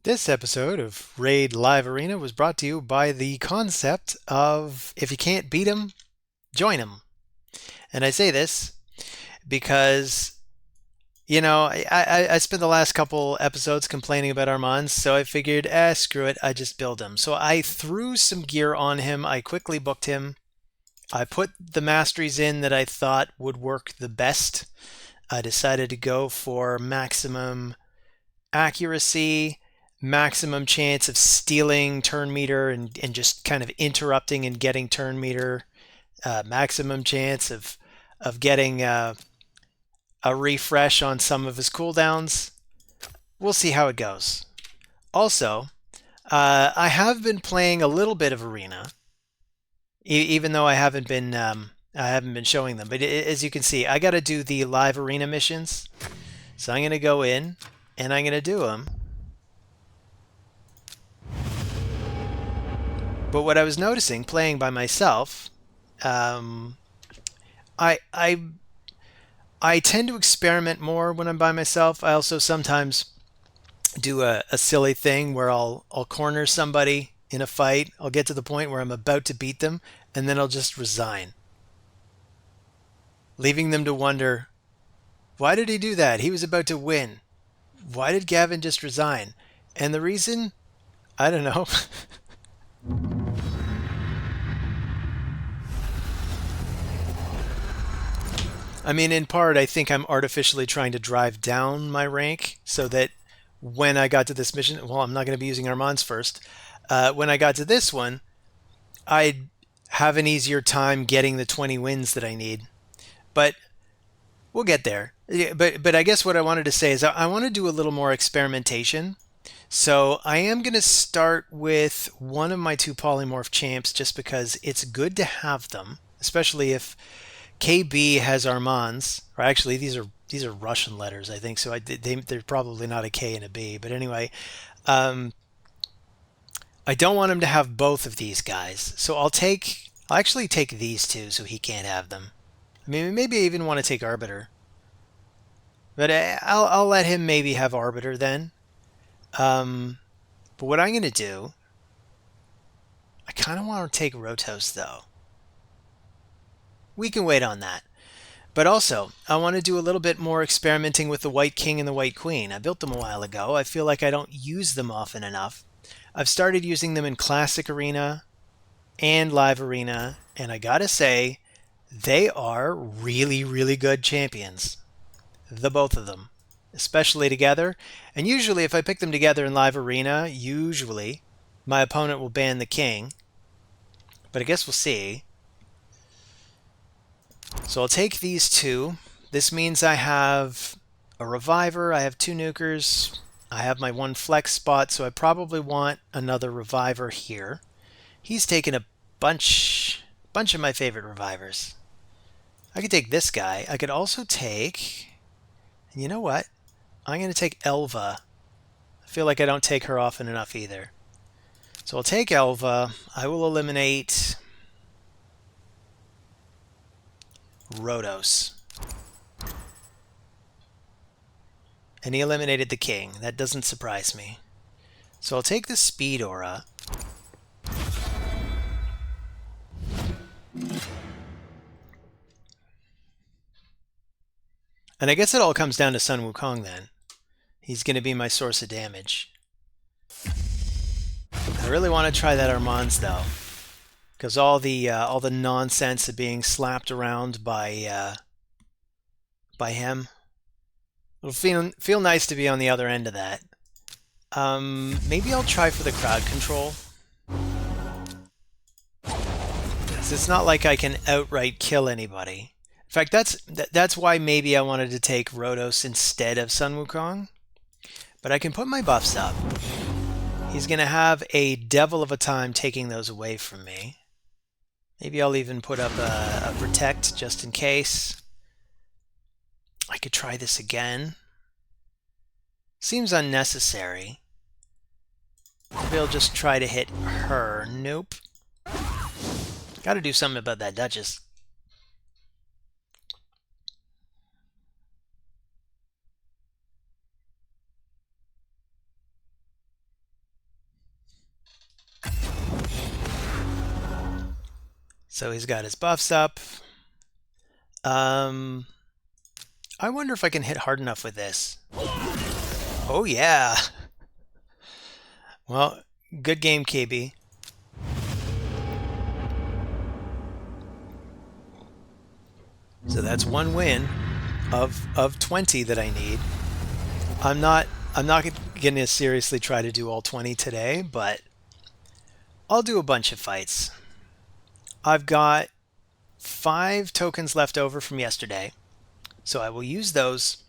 This episode of Raid Live Arena was brought to you by the concept of if you can't beat 'em, join 'em. And I say this because, I spent the last couple episodes complaining about Armanz, so I figured, screw it, I just build him. So I threw some gear on him, I quickly booked him, I put the masteries in that I thought would work the best. I decided to go for maximum accuracy, maximum chance of stealing turn meter and just kind of interrupting and getting turn meter, maximum chance of getting a refresh on some of his cooldowns. We'll see how it goes. Also, I have been playing a little bit of Arena, even though I haven't been showing them. But as you can see, I got to do the live Arena missions. So I'm going to go in and I'm going to do them. But what I was noticing playing by myself, um, I I I tend to experiment more when I'm by myself. I also sometimes do a silly thing where I'll corner somebody in a fight. I'll get to the point where I'm about to beat them, and then I'll just resign, leaving them to wonder, why did he do that? He was about to win. Why did Gavin just resign? And the reason, I don't know. I mean, in part, I think I'm artificially trying to drive down my rank so that when I got to this mission, well, I'm not going to be using Armanz first. When I got to this one, I'd have an easier time getting the 20 wins that I need. But we'll get there. Yeah, but I guess what I wanted to say is I want to do a little more experimentation. So I am going to start with one of my two polymorph champs just because it's good to have them, especially if KB has Armanz, or actually these are Russian letters, I think. So they're probably not a K and a B. But anyway, um, I don't want him to have both of these guys. So I'll actually take these two, so he can't have them. I mean, maybe I even want to take Arbiter, but I'll let him maybe have Arbiter then. But what I'm gonna do, I kind of want to take Rotos though. We can wait on that. But also, I want to do a little bit more experimenting with the White King and the White Queen. I built them a while ago. I feel like I don't use them often enough. I've started using them in Classic Arena and Live Arena, and I gotta say, they are really, really good champions. The both of them, especially together. And usually, if I pick them together in Live Arena, usually my opponent will ban the King. But I guess we'll see. So I'll take these two. This means I have a Reviver, I have two Nukers, I have my one Flex spot, so I probably want another Reviver here. He's taken a bunch of my favorite Revivers. I could take this guy. I could also take, and you know what? I'm going to take Elva. I feel like I don't take her often enough either. So I'll take Elva. I will eliminate Rotos. And he eliminated the King. That doesn't surprise me. So I'll take the Speed Aura. And I guess it all comes down to Sun Wukong then. He's going to be my source of damage. I really want to try that Armanz though, because all the nonsense of being slapped around by him, it'll feel nice to be on the other end of that. Maybe I'll try for the crowd control. It's not like I can outright kill anybody. In fact, that's why maybe I wanted to take Rotos instead of Sun Wukong. But I can put my buffs up. He's going to have a devil of a time taking those away from me. Maybe I'll even put up a Protect just in case. I could try this again. Seems unnecessary. Maybe I'll just try to hit her. Nope. Gotta do something about that Duchess. So he's got his buffs up. I wonder if I can hit hard enough with this. Oh yeah. Well, good game, KB. So that's one win of 20 that I need. I'm not going to seriously try to do all 20 today, but I'll do a bunch of fights. I've got 5 tokens left over from yesterday, so I will use those,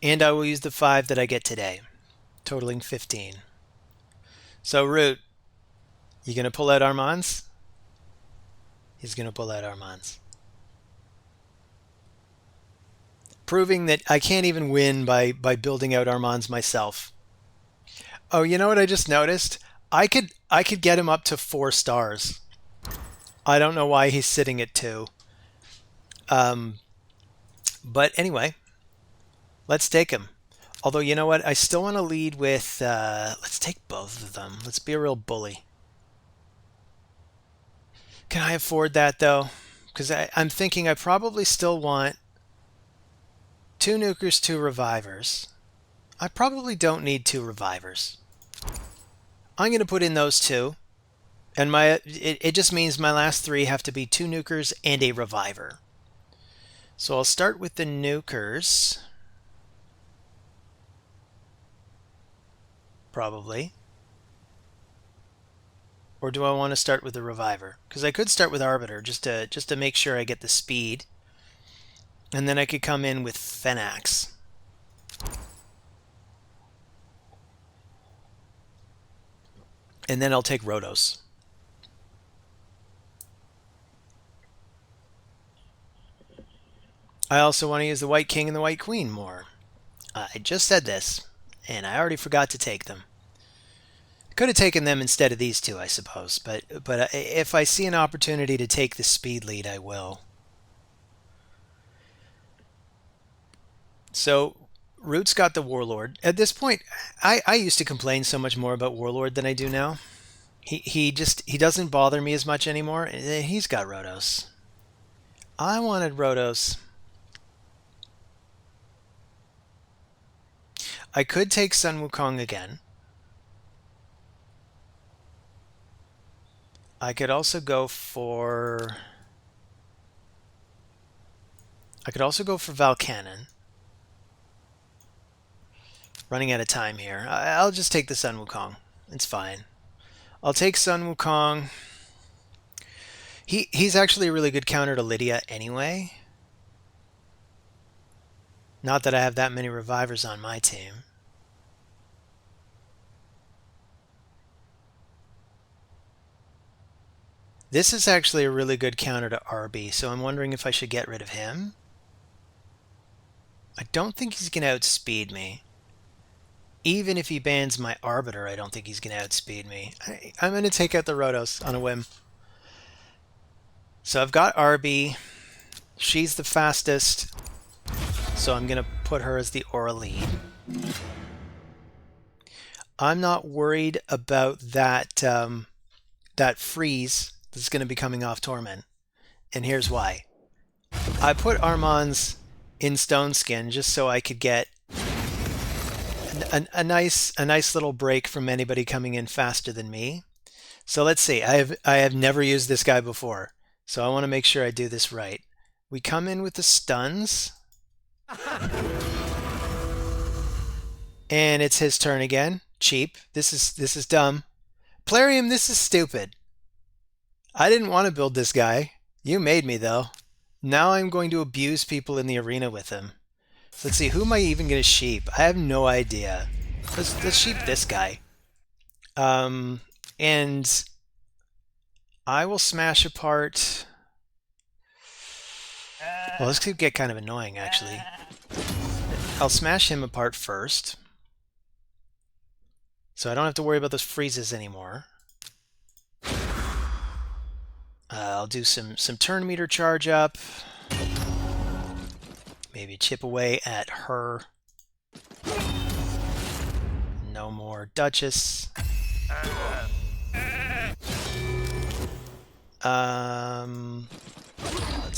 and I will use the 5 that I get today, totaling 15. So Root, you going to pull out Armanz? He's going to pull out Armanz. Proving that I can't even win by building out Armanz myself. Oh, you know what I just noticed? I could get him up to 4 stars. I don't know why he's sitting at 2. But anyway, let's take him. Although, you know what? I still want to lead with... let's take both of them. Let's be a real bully. Can I afford that, though? Because I'm thinking I probably still want 2 nukers, 2 revivers. I probably don't need 2 revivers. I'm going to put in those 2. And it just means my last 3 have to be 2 nukers and a reviver. So I'll start with the nukers. Probably. Or do I want to start with the reviver? Because I could start with Arbiter just to make sure I get the speed. And then I could come in with Phenax. And then I'll take Rhodos. I also want to use the White King and the White Queen more. I just said this, and I already forgot to take them. Could have taken them instead of these 2, I suppose. But if I see an opportunity to take the speed lead, I will. So Root's got the Warlord. At this point, I used to complain so much more about Warlord than I do now. He doesn't bother me as much anymore. He's got Rhodos. I wanted Rhodos. I could take Sun Wukong again. I could also go for... Valcannon. Running out of time here. I'll just take the Sun Wukong. It's fine. I'll take Sun Wukong. He's actually a really good counter to Lydia anyway. Not that I have that many revivers on my team. This is actually a really good counter to RB, so I'm wondering if I should get rid of him. I don't think he's going to outspeed me. Even if he bans my Arbiter, I don't think he's going to outspeed me. I'm going to take out the Rhodos on a whim. So I've got RB. She's the fastest. So I'm going to put her as the Aura lead. I'm not worried about that, that freeze that's going to be coming off Torment. And here's why. I put Armanz in Stone Skin just so I could get a nice little break from anybody coming in faster than me. So let's see. I have never used this guy before, so I want to make sure I do this right. We come in with the stuns, and it's his turn again. Cheap. This is dumb. Plarium, this is stupid. I didn't want to build this guy. You made me though. Now I'm going to abuse people in the arena with him. Let's see, who am I even going to sheep? I have no idea. Let's sheep this guy. And I will smash apart... Well, this could get kind of annoying, actually. I'll smash him apart first. So I don't have to worry about those freezes anymore. I'll do some turn meter charge up. Maybe chip away at her. No more Duchess. Let's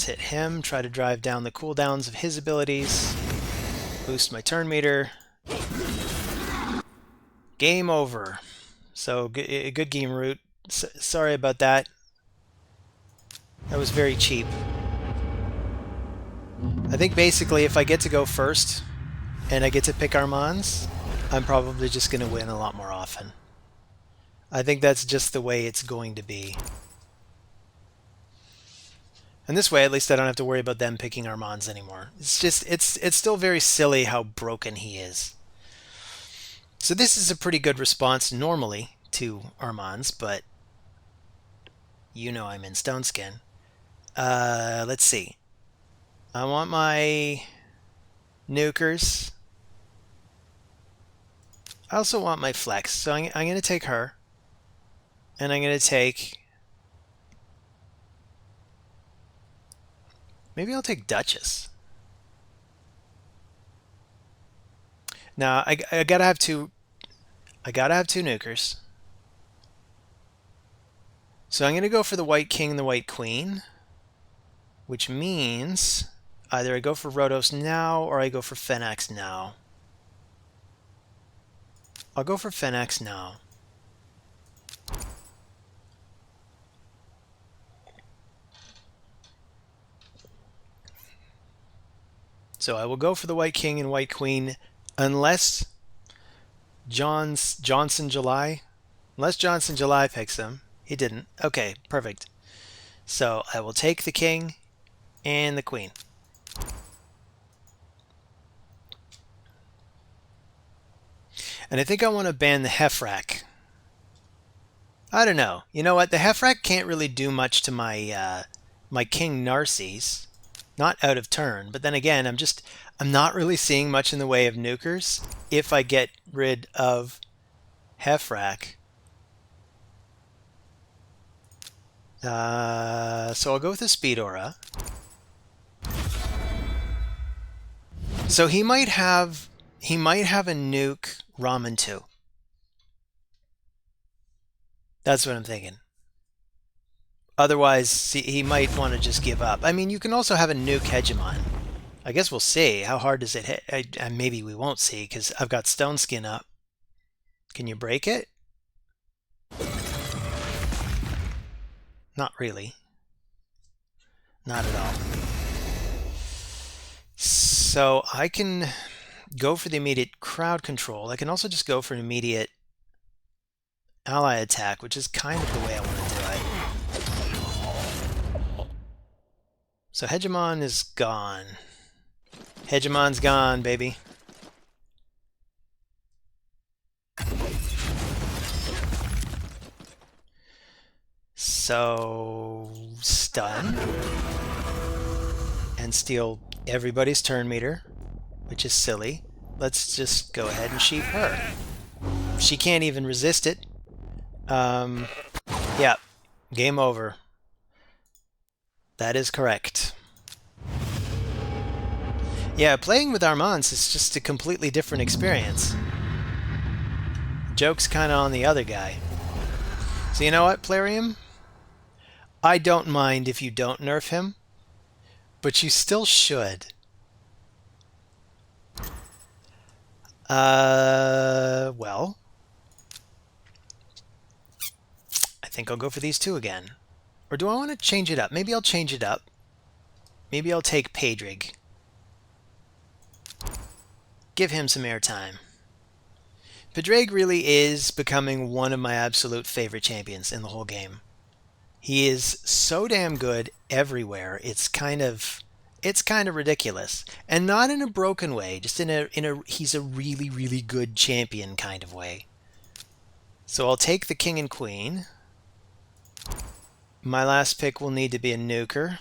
hit him, try to drive down the cooldowns of his abilities, boost my turn meter. Game over. So good game route. Sorry about that. That was very cheap. I think basically if I get to go first and I get to pick Armanz, I'm probably just going to win a lot more often. I think that's just the way it's going to be. And this way, at least I don't have to worry about them picking Armanz anymore. It's just, it's still very silly how broken he is. So this is a pretty good response normally to Armanz, but you know I'm in Stone Skin. Let's see. I want my nukers. I also want my flex, so I'm going to take her. And I'm going to take... Maybe I'll take Duchess. Now, I gotta have two... I gotta have two nukers. So I'm going to go for the White King and the White Queen. Which means either I go for Rhodos now or I go for Phenax now. I'll go for Phenax now. So I will go for the White King and White Queen unless Johnson July picks him. He didn't. Okay, perfect. So I will take the King and the Queen. And I think I want to ban the Hefrak. I don't know. You know what? The Hefrak can't really do much to my my King Narcisse. Not out of turn, but then again, I'm not really seeing much in the way of nukers if I get rid of Hefrak. So I'll go with the Speed Aura. So he might have a nuke Ramen 2. That's what I'm thinking. Otherwise, he might want to just give up. I mean, you can also have a nuke Hegemon. I guess we'll see. How hard does it hit? Maybe we won't see, because I've got Stone Skin up. Can you break it? Not really. Not at all. So I can go for the immediate crowd control. I can also just go for an immediate ally attack, which is kind of the way I want to do it. So Hegemon is gone. Hegemon's gone, baby. So stun and steal everybody's turn meter, which is silly. Let's just go ahead and sheep her. She can't even resist it. Yeah, game over. That is correct. Yeah, playing with Armanz is just a completely different experience. Joke's kind of on the other guy. So you know what, Plarium? I don't mind if you don't nerf him, but you still should. Well, I think I'll go for these two again. Or do I want to change it up? Maybe I'll change it up. Maybe I'll take Pedrig. Give him some airtime. Pedrig really is becoming one of my absolute favorite champions in the whole game. He is so damn good everywhere. It's kind of ridiculous, and not in a broken way. Just he's a really, really good champion kind of way. So I'll take the King and Queen. My last pick will need to be a nuker.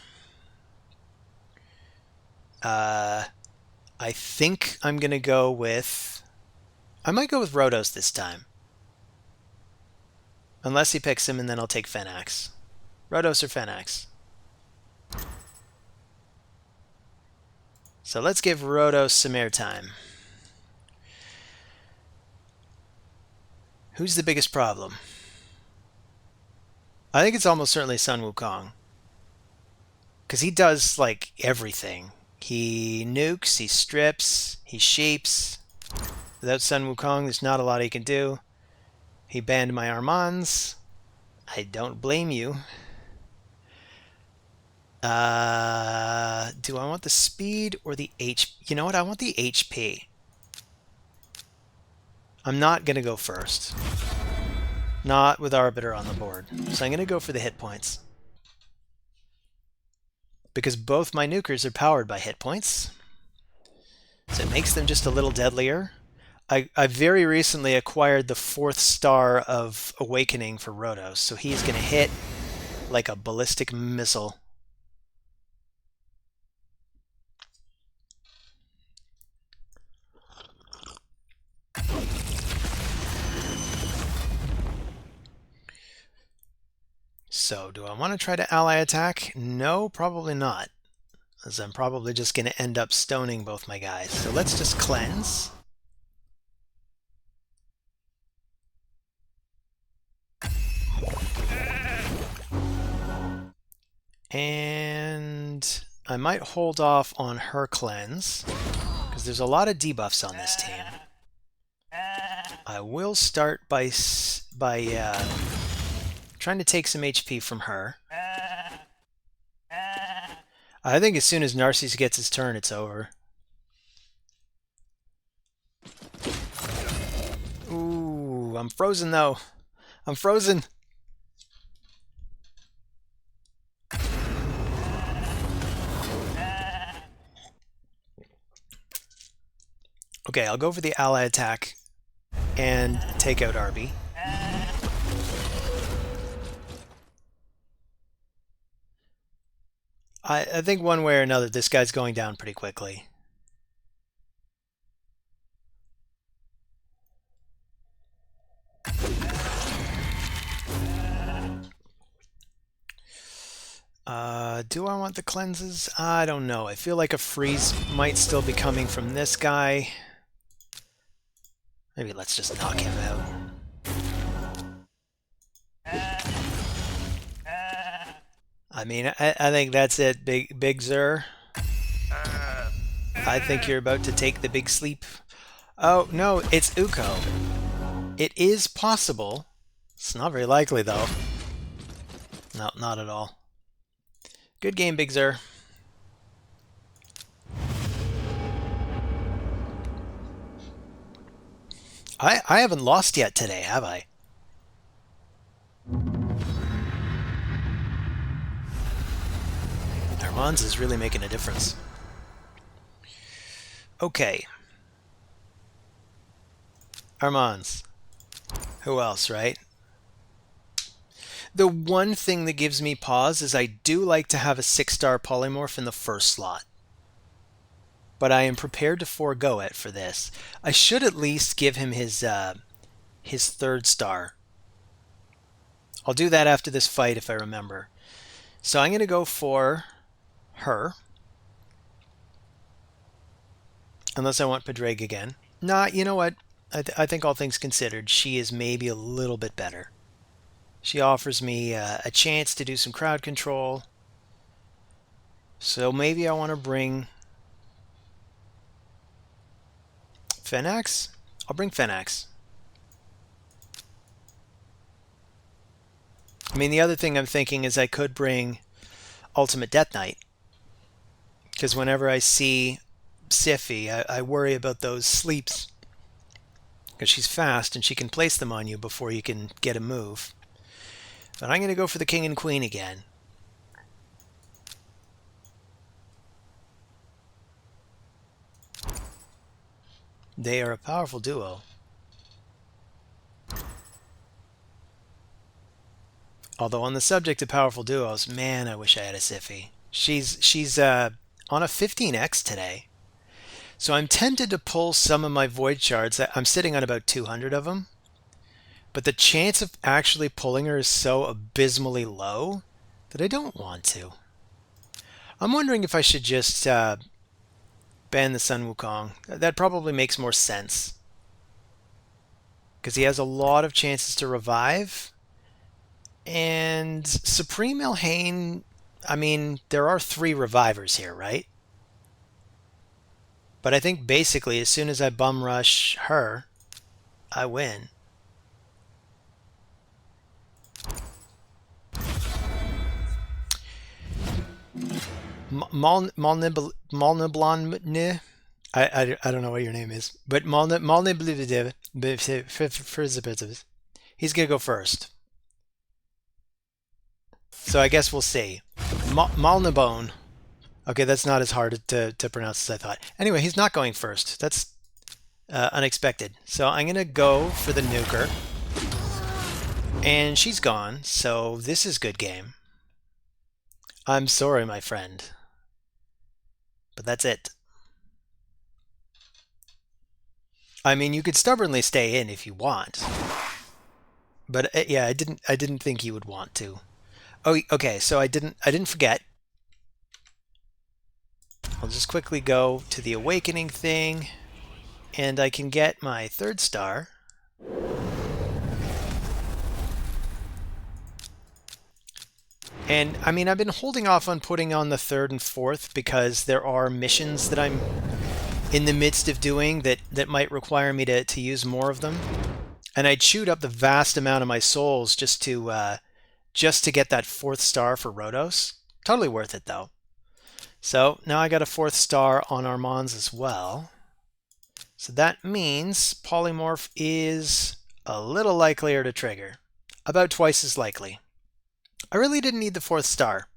I think I'm going to go with... I might go with Rhodos this time. Unless he picks him, and then I'll take Phenax. Rhodos or Phenax. So let's give Rhodos some airtime. Who's the biggest problem? I think it's almost certainly Sun Wukong. Because he does, like, everything. He nukes, he strips, he shapes. Without Sun Wukong, there's not a lot he can do. He banned my Armanz. I don't blame you. Do I want the speed or the HP? You know what? I want the HP. I'm not going to go first. Not with Arbiter on the board. So I'm going to go for the hit points. Because both my nukers are powered by hit points. So it makes them just a little deadlier. I very recently acquired the 4th star of Awakening for Rotos. So he's going to hit like a ballistic missile. So, do I want to try to ally attack? No, probably not. As I'm probably just going to end up stoning both my guys. So let's just cleanse. And I might hold off on her cleanse, because there's a lot of debuffs on this team. I will start by trying to take some HP from her. I think as soon as Narcisse gets his turn, it's over. Ooh, I'm frozen though. I'm frozen. Okay, I'll go for the ally attack and take out Arby. I think one way or another, this guy's going down pretty quickly. Do I want the cleanses? I don't know. I feel like a freeze might still be coming from this guy. Maybe let's just knock him out. I mean, I think that's it, Big Zur. I think you're about to take the big sleep. Oh, no, it's Uko. It is possible. It's not very likely, though. No, not at all. Good game, Big Zur. I haven't lost yet today, have I? Armanz is really making a difference. Okay. Armanz. Who else, right? The one thing that gives me pause is I do like to have a 6-star polymorph in the first slot. But I am prepared to forego it for this. I should at least give him his 3rd star. I'll do that after this fight if I remember. So I'm going to go for her. Unless I want Pedreg again. Nah, you know what? I think all things considered, she is maybe a little bit better. She offers me a chance to do some crowd control. So maybe I want to bring Fenax? I'll bring Fenax. I mean, the other thing I'm thinking is I could bring Ultimate Death Knight. Because whenever I see Siphi, I worry about those sleeps. Because she's fast and she can place them on you before you can get a move. But I'm going to go for the King and Queen again. They are a powerful duo. Although on the subject of powerful duos, man, I wish I had a Siphi. She's on a 15x today. So I'm tempted to pull some of my Void Shards. I'm sitting on about 200 of them. But the chance of actually pulling her is so abysmally low that I don't want to. I'm wondering if I should just ban the Sun Wukong. That probably makes more sense. Because he has a lot of chances to revive. And Supreme Elhane, I mean, there are 3 revivers here, right? But I think basically as soon as I bum rush her, I win. Malniblon. I don't know what your name is, but Malniblon. He's gonna go first. So I guess we'll see. Malnabone. Okay, that's not as hard to pronounce as I thought. Anyway, he's not going first. That's unexpected. So I'm gonna go for the nuker. And she's gone, so this is good game. I'm sorry, my friend. But that's it. I mean, you could stubbornly stay in if you want. But yeah, I didn't think you would want to. Oh, okay, so I didn't forget. I'll just quickly go to the awakening thing, and I can get my 3rd star. And I mean, I've been holding off on putting on the 3rd and 4th because there are missions that I'm in the midst of doing that might require me to use more of them. And I'd chewed up the vast amount of my souls just to get that 4th star for Rhodos. Totally worth it though. So now I got a 4th star on Armanz as well. So that means Polymorph is a little likelier to trigger. About twice as likely. I really didn't need the 4th star.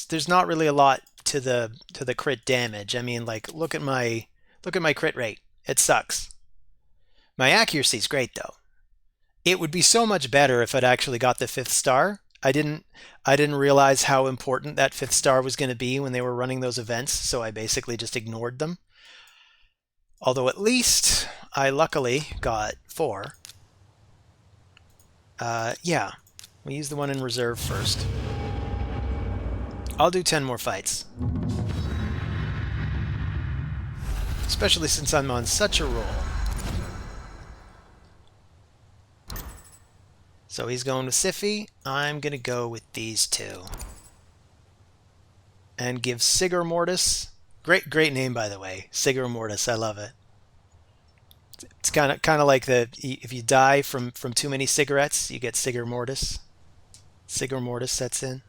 There's not really a lot to the crit damage. I mean, like look at my crit rate. It sucks. My accuracy's great though. It would be so much better if I'd actually got the 5th star. I didn't realize how important that 5th star was going to be when they were running those events, so I basically just ignored them. Although at least I luckily got 4. Yeah, we use the one in reserve first. I'll do 10 more fights. Especially since I'm on such a roll. So he's going with Siphi. I'm going to go with these 2. And give Sigur Mortis. Great name, by the way. Sigur Mortis. I love it. It's kind of like if you die from too many cigarettes, you get Sigur Mortis. Sigur Mortis sets in.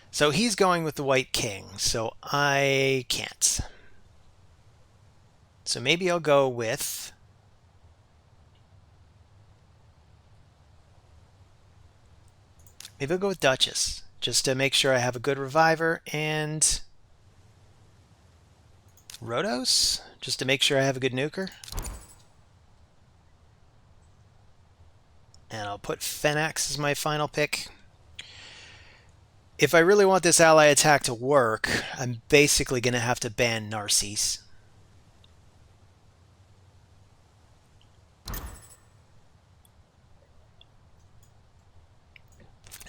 So he's going with the White King, so I can't. So maybe I'll go with... Maybe I'll go with Duchess, just to make sure I have a good reviver, and... Rhodos, just to make sure I have a good nuker. And I'll put Fenax as my final pick. If I really want this ally attack to work, I'm basically going to have to ban Narcisse.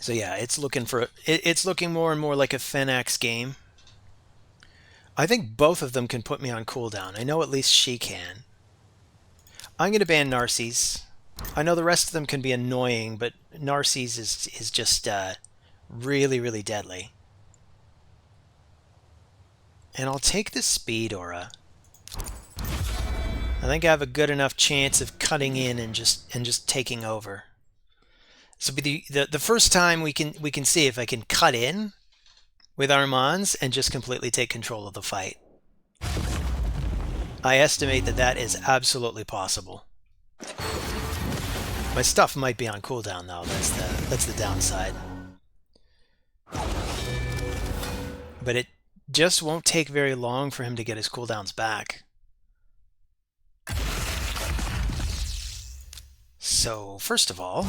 So yeah, it's looking more and more like a Fenax game. I think both of them can put me on cooldown. I know at least she can. I'm going to ban Narcisse. I know the rest of them can be annoying, but Narcisse is just really, really deadly. And I'll take the Speed Aura. I think I have a good enough chance of cutting in and just taking over. This will be the first time we can see if I can cut in with Armanz and just completely take control of the fight. I estimate that is absolutely possible. My stuff might be on cooldown though. That's the downside. But it just won't take very long for him to get his cooldowns back. So first of all,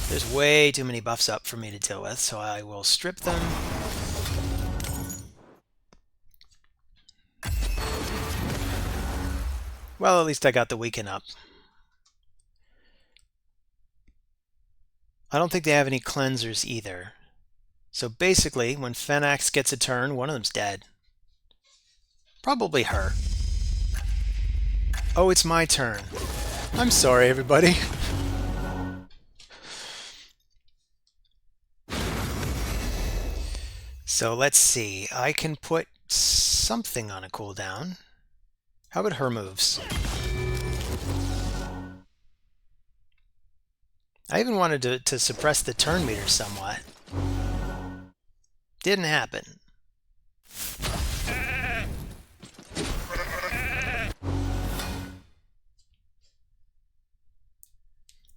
there's way too many buffs up for me to deal with, so I will strip them. Well, at least I got the weaken up. I don't think they have any cleansers either. So basically, when Fenax gets a turn, one of them's dead. Probably her. Oh, it's my turn. I'm sorry, everybody. So let's see. I can put something on a cooldown. How about her moves? I even wanted to suppress the turn meter somewhat. Didn't happen.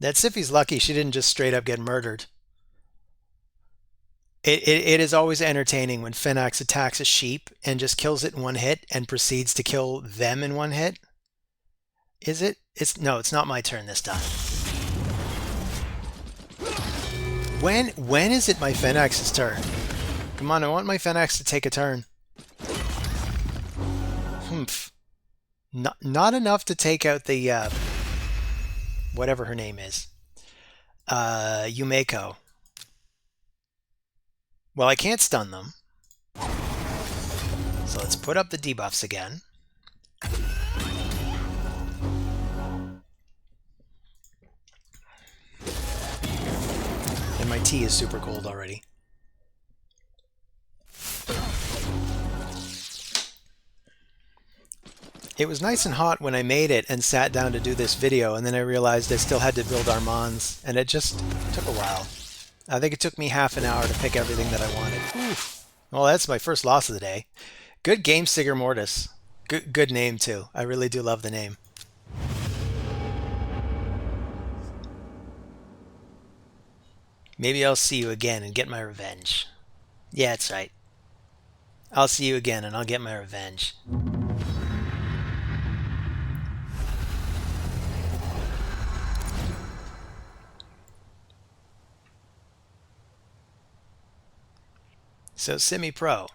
That Siffi's lucky she didn't just straight up get murdered. It is always entertaining when Phoenix attacks a sheep and just kills it in one hit and proceeds to kill them in one hit. Is it? No, it's not my turn this time. When is it my Phoenix's turn? Come on, I want my Phoenix to take a turn. Humph. Not enough to take out the whatever her name is. Yumeko. Well, I can't stun them. So let's put up the debuffs again. And my tea is super cold already. It was nice and hot when I made it and sat down to do this video, and then I realized I still had to build Armanz, and it just took a while. I think it took me half an hour to pick everything that I wanted. Oof. Well, that's my first loss of the day. Good game, Sigurd Mortis. Good name, too. I really do love the name. Maybe I'll see you again and get my revenge. Yeah, that's right. I'll see you again and I'll get my revenge. So, semi-pro.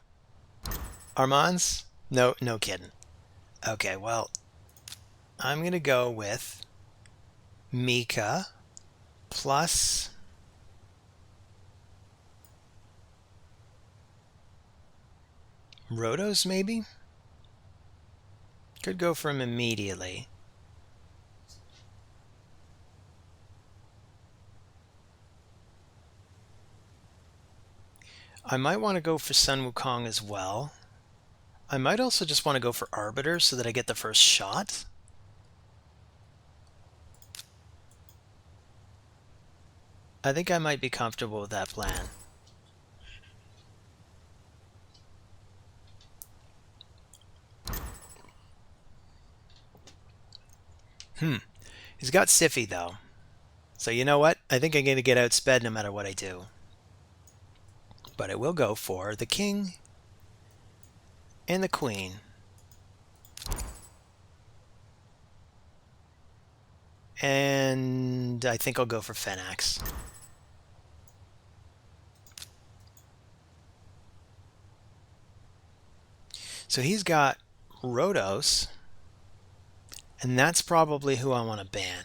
Armanz? No kidding. Okay, well, I'm going to go with Mika plus Rotos, maybe? Could go for him immediately. I might want to go for Sun Wukong as well. I might also just want to go for Arbiter so that I get the first shot. I think I might be comfortable with that plan. He's got Siffi though. So you know what? I think I'm going to get outsped no matter what I do. But I will go for the king and the queen. And I think I'll go for Phoenix. So he's got Rotos, and that's probably who I want to ban.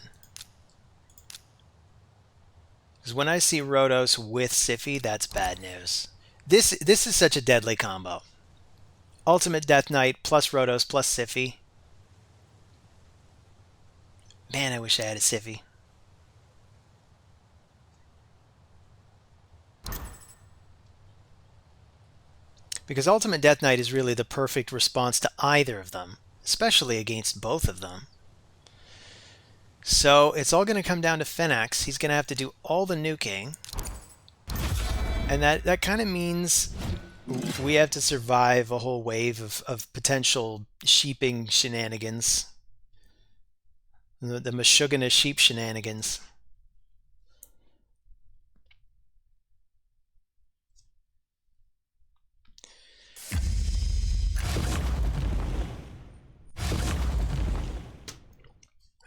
Because when I see Rotos with Siffi, that's bad news. This is such a deadly combo. Ultimate Death Knight plus Rotos plus Siffi. Man, I wish I had a Siffi. Because Ultimate Death Knight is really the perfect response to either of them, especially against both of them. So it's all going to come down to Phoenix. He's going to have to do all the nuking. And that kind of means we have to survive a whole wave of potential sheeping shenanigans. The Meshuggah sheep shenanigans.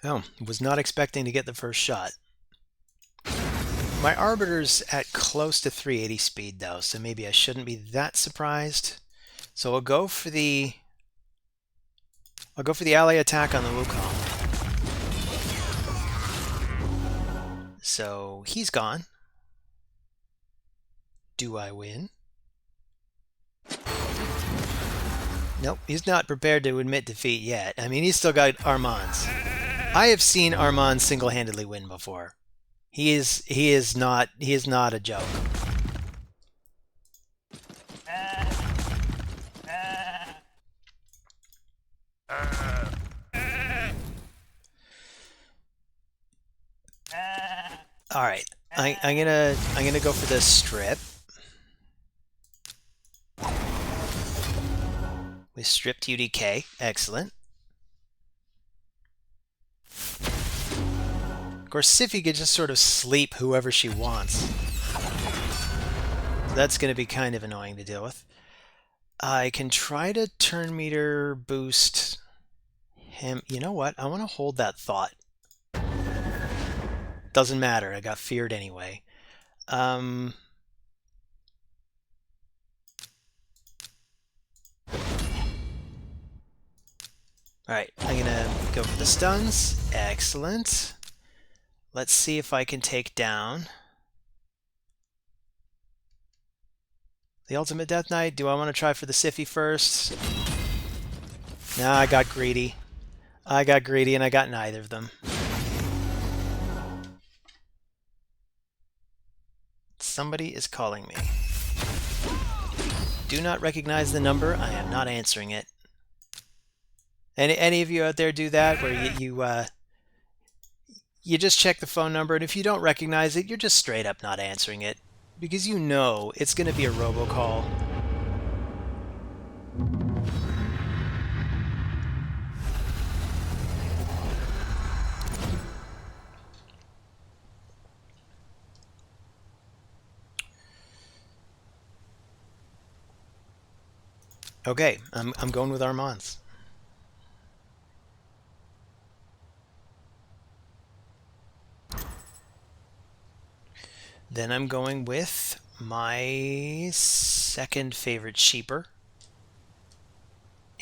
Oh, was not expecting to get the first shot. My Arbiter's at close to 380 speed though, so maybe I shouldn't be that surprised. So I'll go for the ally attack on the Wukong. So he's gone. Do I win? Nope, he's not prepared to admit defeat yet. I mean, he's still got Armanz. I have seen Armanz single-handedly win before. He is not a joke. All right, I'm gonna go for this strip. We stripped UDK, excellent. Of course, Siffy could just sort of sleep whoever she wants. That's going to be kind of annoying to deal with. I can try to turn meter boost him. You know what? I want to hold that thought. Doesn't matter. I got feared anyway. Alright, I'm going to go for the stuns. Excellent. Let's see if I can take down the Ultimate Death Knight. Do I want to try for the Siffy first? No, I got greedy. I got greedy and I got neither of them. Somebody is calling me. Do not recognize the number. I am not answering it. Any of you out there do that, where you just check the phone number, and if you don't recognize it, you're just straight up not answering it, because you know it's going to be a robocall. Okay, I'm going with Armanz. Then I'm going with my second favorite sheeper.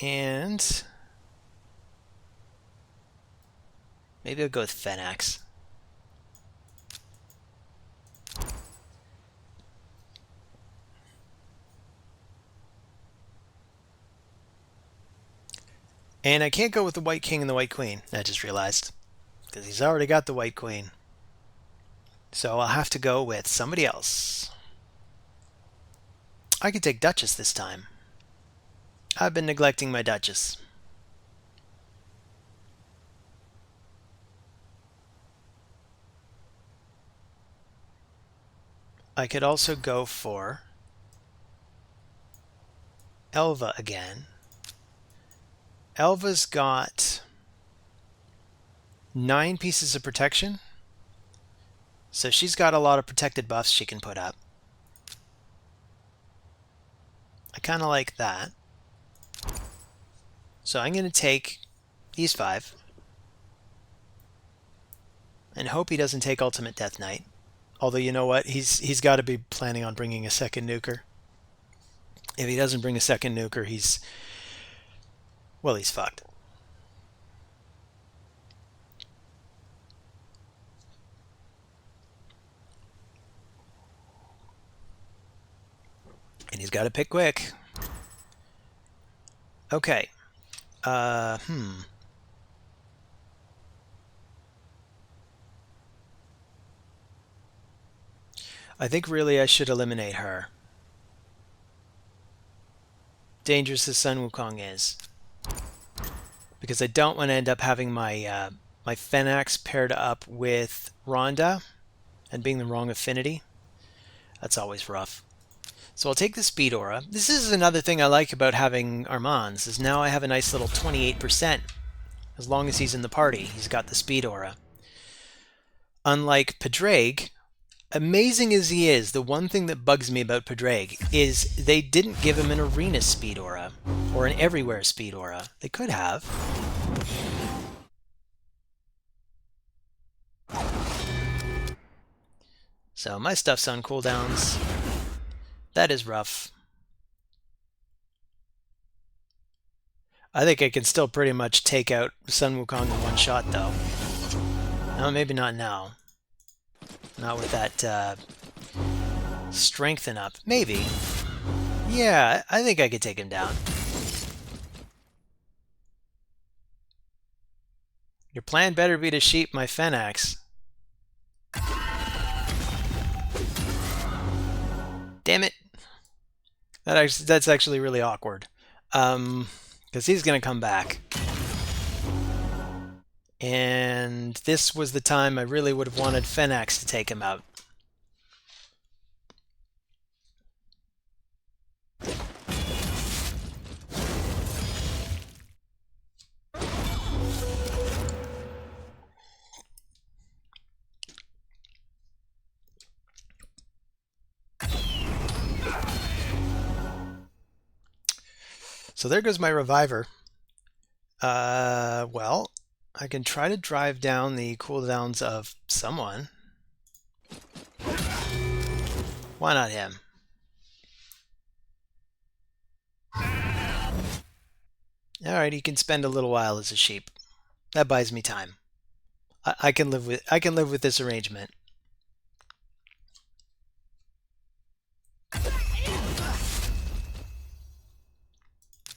And maybe I'll go with Fenax. And I can't go with the White King and the White Queen, I just realized, because he's already got the White Queen. So I'll have to go with somebody else. I could take Duchess this time. I've been neglecting my Duchess. I could also go for Elva again. Elva's got 9 pieces of protection, so she's got a lot of protected buffs she can put up. I kind of like that. So I'm going to take these 5 and hope he doesn't take Ultimate Death Knight. Although, you know what? He's got to be planning on bringing a second nuker. If he doesn't bring a second nuker, he's fucked. And he's got to pick quick. Okay. I think really I should eliminate her. Dangerous as Sun Wukong is. Because I don't want to end up having my my Fenax paired up with Rhonda and being the wrong affinity. That's always rough. So I'll take the Speed Aura. This is another thing I like about having Armanz, is now I have a nice little 28%. As long as he's in the party, he's got the Speed Aura. Unlike Padraig, amazing as he is, the one thing that bugs me about Padraig is they didn't give him an Arena Speed Aura, or an Everywhere Speed Aura. They could have. So my stuff's on cooldowns. That is rough. I think I can still pretty much take out Sun Wukong in one shot, though. No, maybe not now. Not with that strengthen up. Maybe. Yeah, I think I could take him down. Your plan better be to sheep my Fenax. Damn it. That's actually really awkward. Because he's going to come back. And this was the time I really would have wanted Fenax to take him out. So there goes my reviver. Well, I can try to drive down the cooldowns of someone. Why not him? Alright, he can spend a little while as a sheep. That buys me time. I can live with this arrangement.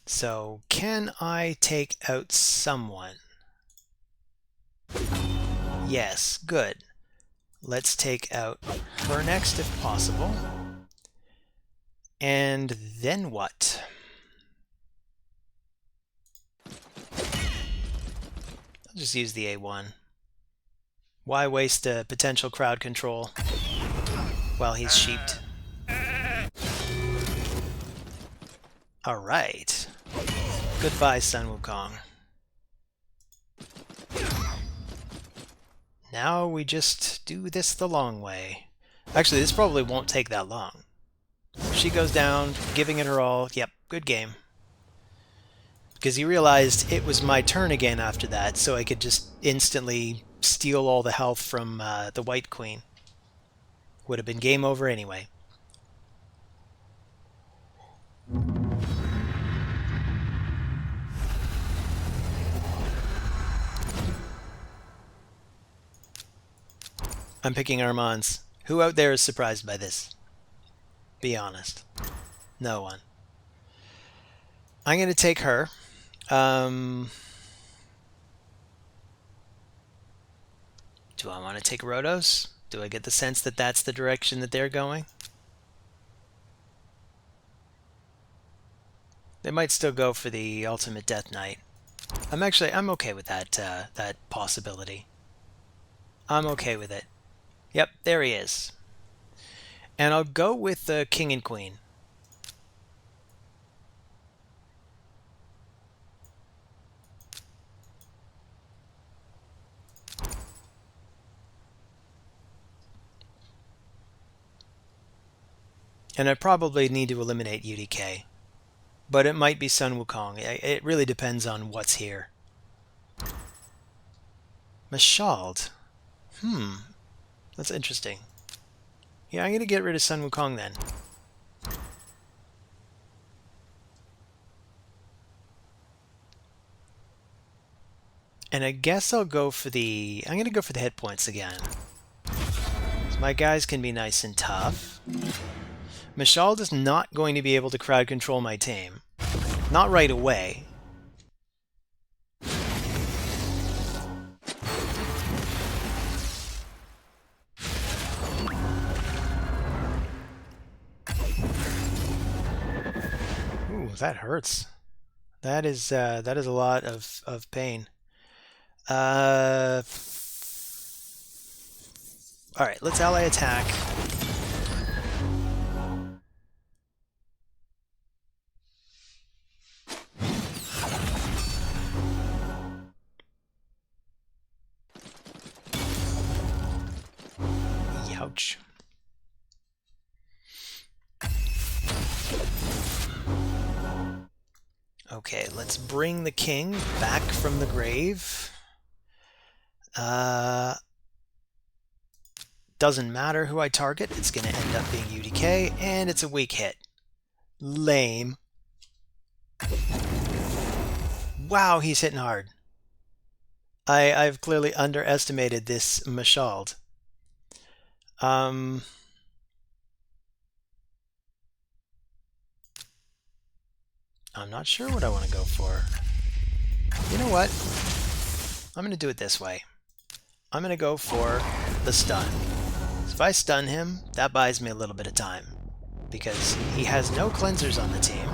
So, can I take out someone? Yes, good. Let's take out her next if possible. And then what? I'll just use the A1. Why waste a potential crowd control while he's sheeped? Alright. Goodbye, Sun Wukong. Now we just do this the long way. Actually, this probably won't take that long. She goes down, giving it her all. Yep, good game. Because he realized it was my turn again after that, so I could just instantly steal all the health from the White Queen. Would have been game over anyway. I'm picking Armanz. Who out there is surprised by this? Be honest. No one. I'm going to take her. Do I want to take Rhodos? Do I get the sense that that's the direction that they're going? They might still go for the ultimate Death Knight. I'm okay with that that possibility. I'm okay with it. Yep, there he is. And I'll go with the King and Queen. And I probably need to eliminate UDK. But it might be Sun Wukong. It really depends on what's here. Mashald. That's interesting. Yeah, I'm going to get rid of Sun Wukong then. And I guess I'll go for the... I'm going to go for the hit points again. So my guys can be nice and tough. Mashald is not going to be able to crowd control my team. Not right away. Ooh, that hurts. That is a lot of pain. Alright, let's ally attack. Ouch. Okay, let's bring the king back from the grave. Doesn't matter who I target, it's going to end up being UDK, and it's a weak hit. Lame. Wow, he's hitting hard. I've clearly underestimated this Mashald. I'm not sure what I want to go for. You know what? I'm going to do it this way. I'm going to go for the stun. So if I stun him, that buys me a little bit of time. Because he has no cleansers on the team.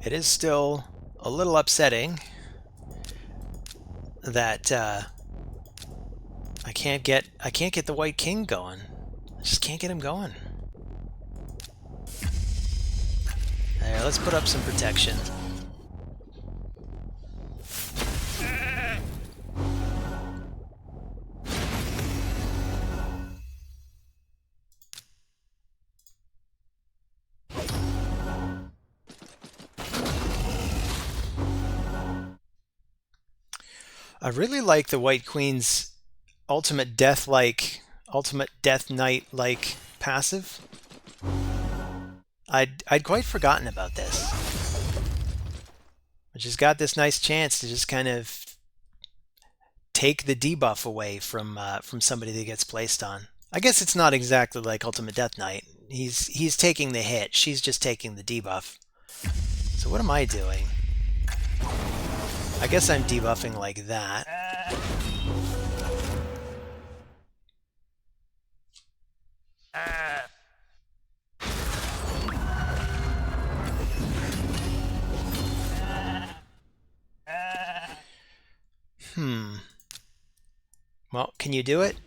It is still a little upsetting that I can't get the white king going. I just can't get him going. There, let's put up some protection. I really like the White Queen's ultimate death knight-like passive. I'd quite forgotten about this. Which has got this nice chance to just kind of take the debuff away from somebody that gets placed on. I guess it's not exactly like Ultimate Death Knight. He's taking the hit. She's just taking the debuff. So what am I doing? I guess I'm debuffing like that. Well, can you do it?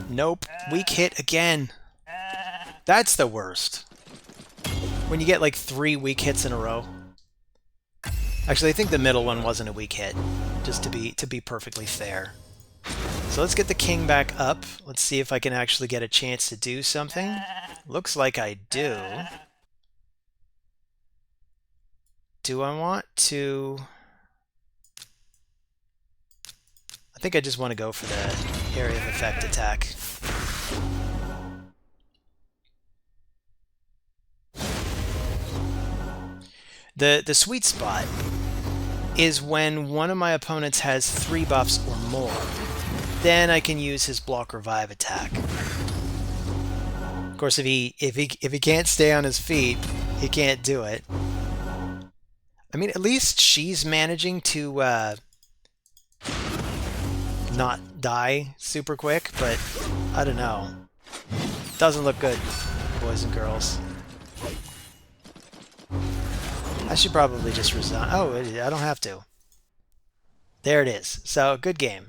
Nope. Weak hit again. That's the worst. When you get like 3 weak hits in a row. Actually, I think the middle one wasn't a weak hit, just to be perfectly fair. So let's get the king back up. Let's see if I can actually get a chance to do something. Looks like I do. Do I want to... I think I just want to go for the area of effect attack. The sweet spot is when one of my opponents has 3 buffs or more. Then I can use his block revive attack. Of course, if he can't stay on his feet, he can't do it. I mean, at least she's managing to not die super quick, but I don't know. Doesn't look good, boys and girls. I should probably just resign. Oh, I don't have to. There it is. So, good game.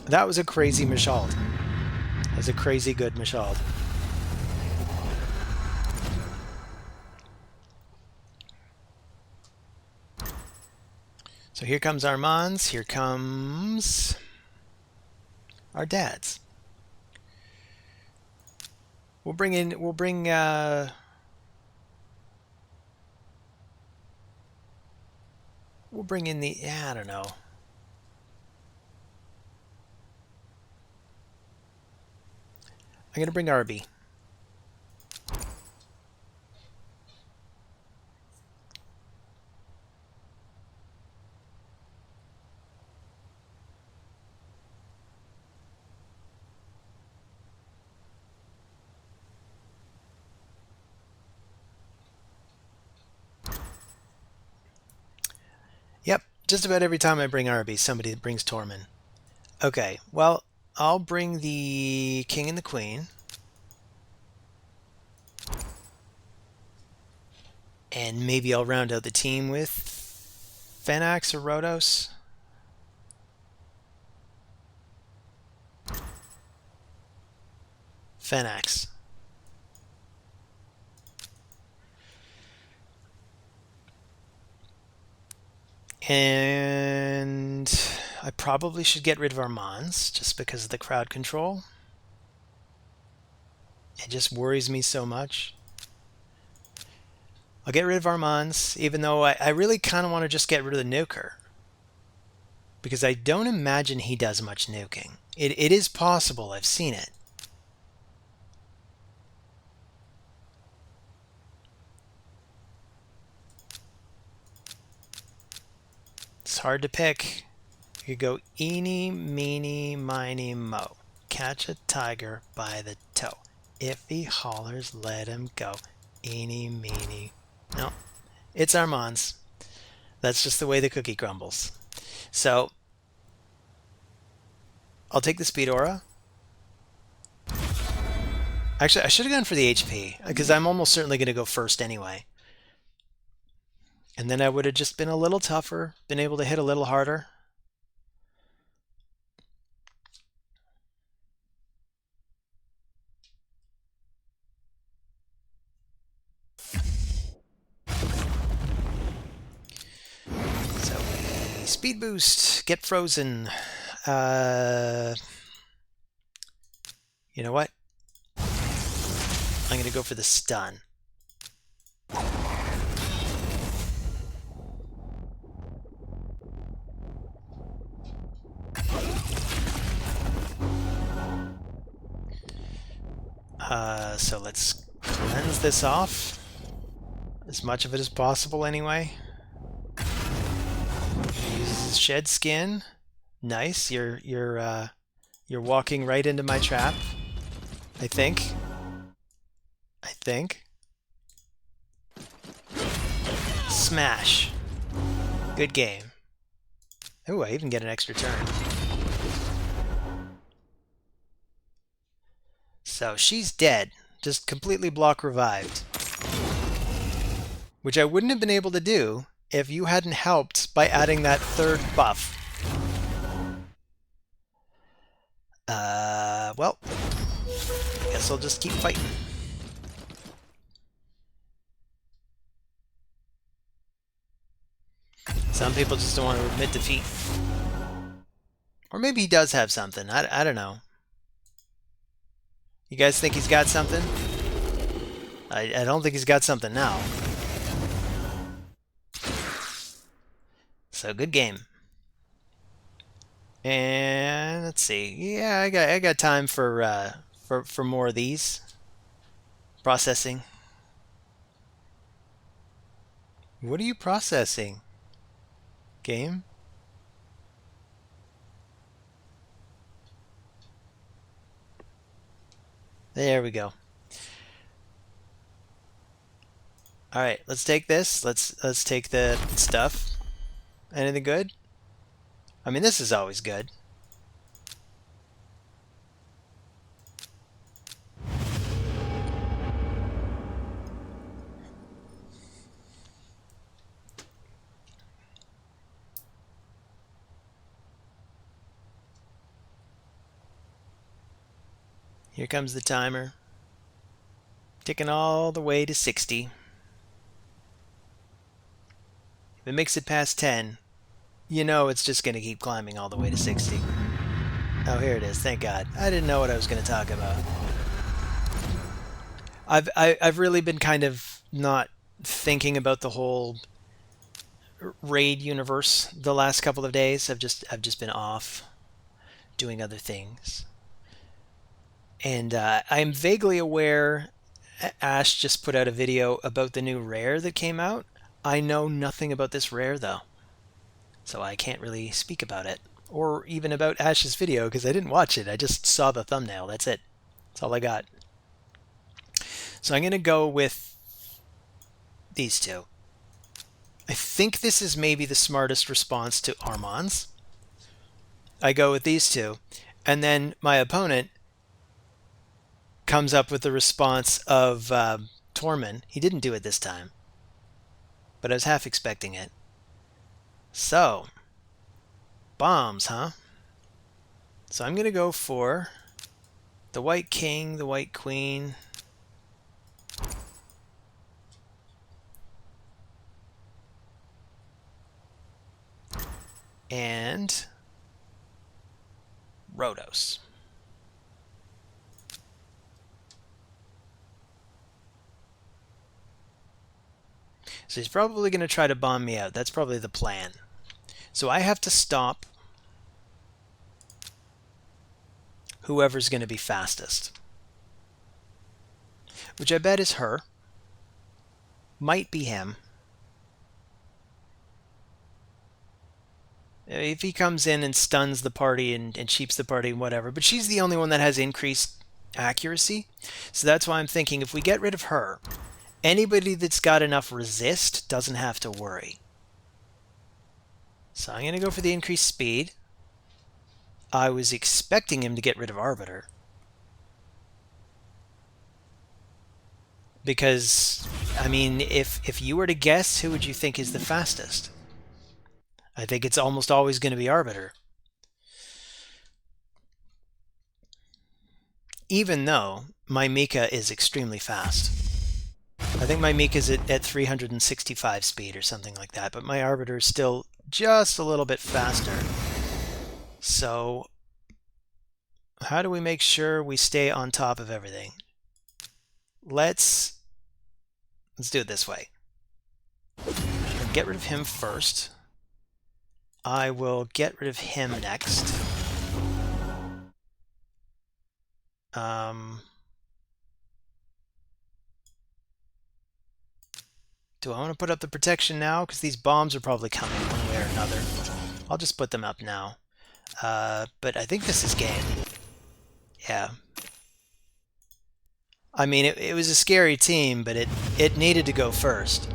That was a crazy Mashald. That was a crazy good Mashald. So here comes Armanz. Here comes our dads. We'll bring in the, I don't know. I'm going to bring Arby. Yep, just about every time I bring Arby, somebody brings Tormund. Okay, well, I'll bring the king and the queen. And maybe I'll round out the team with Fenax or Rhodos. Fenax. And I probably should get rid of Armanz just because of the crowd control. It just worries me so much. I'll get rid of Armanz, even though I really kind of want to just get rid of the nuker. Because I don't imagine he does much nuking. It is possible, I've seen it. It's hard to pick. You could go eeny, meeny, miny, mo. Catch a tiger by the toe. If he hollers, let him go. Eeny, meeny. No, it's Armanz. That's just the way the cookie crumbles. So, I'll take the speed aura. Actually, I should have gone for the HP, because I'm almost certainly going to go first anyway. And then I would have just been a little tougher, been able to hit a little harder. So, speed boost, get frozen. You know what? I'm going to go for the stun. So let's cleanse this off. As much of it as possible anyway. Use shed skin. Nice. You're walking right into my trap. I think. Smash. Good game. Ooh, I even get an extra turn. So she's dead. Just completely block revived. Which I wouldn't have been able to do if you hadn't helped by adding that third buff. Well, I guess I'll just keep fighting. Some people just don't want to admit defeat. Or maybe he does have something. I don't know. You guys think he's got something? I don't think he's got something now. So good game. And let's see. Yeah, I got time for more of these. Processing. What are you processing? Game? There we go. All right, let's take this. Let's take the stuff. Anything good? I mean, this is always good. Here comes the timer. Ticking all the way to 60. If it makes it past 10, you know it's just going to keep climbing all the way to 60. Oh, here it is. Thank God. I didn't know what I was going to talk about. I've really been kind of not thinking about the whole raid universe the last couple of days. I've just been off doing other things. And I'm vaguely aware Ash just put out a video about the new rare that came out. I know nothing about this rare, though. So I can't really speak about it. Or even about Ash's video, because I didn't watch it. I just saw the thumbnail. That's it. That's all I got. So I'm going to go with these two. I think this is maybe the smartest response to Armanz. I go with these two. And then my opponent comes up with the response of Tormund. He didn't do it this time, but I was half expecting it. So, bombs, huh? So I'm going to go for the White King, the White Queen. And Rhodos. So he's probably going to try to bomb me out. That's probably the plan. So I have to stop whoever's going to be fastest. Which I bet is her. Might be him. If he comes in and stuns the party and cheaps the party and whatever. But she's the only one that has increased accuracy. So that's why I'm thinking if we get rid of her, anybody that's got enough resist doesn't have to worry. So I'm going to go for the increased speed. I was expecting him to get rid of Arbiter. Because, I mean, if you were to guess, who would you think is the fastest? I think it's almost always going to be Arbiter. Even though my Mika is extremely fast. I think my Mika's at 365 speed or something like that, but my Arbiter is still just a little bit faster. So how do we make sure we stay on top of everything? Let's do it this way. Get rid of him first. I will get rid of him next. Do I want to put up the protection now? Because these bombs are probably coming one way or another. I'll just put them up now. But I think this is game. Yeah. I mean, it was a scary team, but it needed to go first.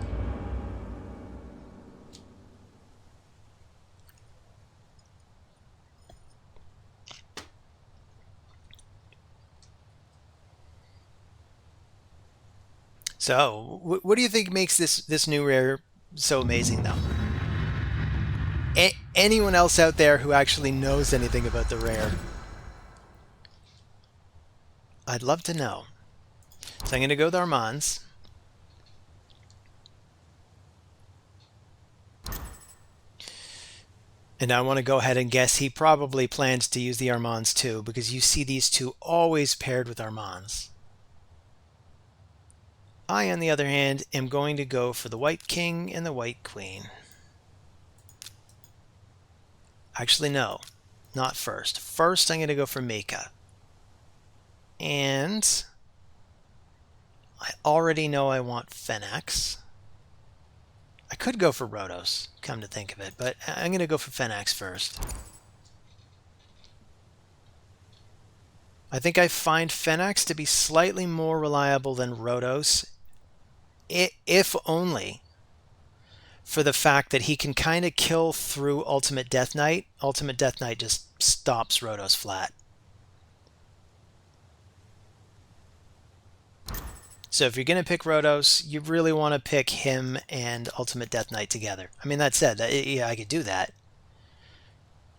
So, what do you think makes this new rare so amazing, though? Anyone else out there who actually knows anything about the rare? I'd love to know. So I'm going to go with Armanz. And I want to go ahead and guess he probably plans to use the Armanz too, because you see these two always paired with Armanz. I, on the other hand, am going to go for the White King and the White Queen. Actually, no. Not first. First, I'm going to go for Mika. And I already know I want Phenax. I could go for Rhodos, come to think of it, but I'm going to go for Phenax first. I think I find Phenax to be slightly more reliable than Rhodos, if only for the fact that he can kind of kill through Ultimate Death Knight. Ultimate Death Knight just stops Rhodos flat. So if you're going to pick Rhodos, you really want to pick him and Ultimate Death Knight together. I mean, that said, yeah, I could do that.